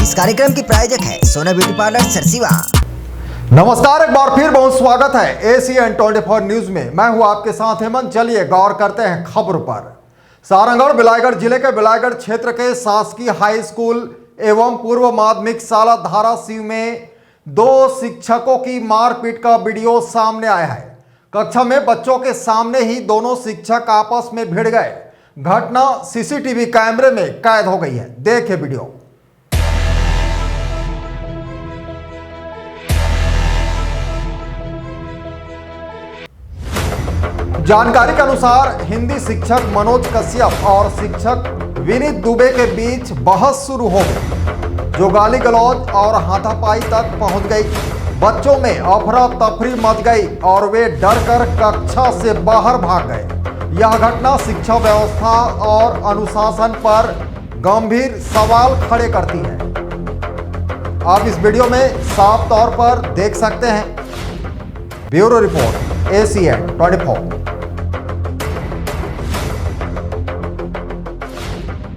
इस कार्यक्रम की प्रायोजक है सोना ब्यूटी पार्लर सरसीवा। नमस्कार, एक बार फिर बहुत स्वागत है ACN 24 न्यूज में। मैं हूं आपके साथ हेमंत। चलिए गौर करते हैं खबर पर। सारंगढ़ बिलाईगढ़ जिले के बिलाईगढ़ क्षेत्र के शासकीय हाई स्कूल एवं पूर्व माध्यमिक शाला धाराशिव में 2 शिक्षकों की मारपीट का वीडियो सामने आया है। कक्षा में बच्चों के सामने ही दोनों शिक्षक आपस में भिड़ गए। घटना CCTV कैमरे में कैद हो गई है। देखिए वीडियो। जानकारी के अनुसार हिंदी शिक्षक मनोज कश्यप और शिक्षक विनीत दुबे के बीच बहस शुरू हो गई, जो गाली गलौज और हाथापाई तक पहुंच गई। बच्चों में अफरा तफरी मच गई और वे डरकर कक्षा से बाहर भाग गए। यह घटना शिक्षा व्यवस्था और अनुशासन पर गंभीर सवाल खड़े करती है। आप इस वीडियो में साफ तौर पर देख सकते हैं। Bureau report ACN 24।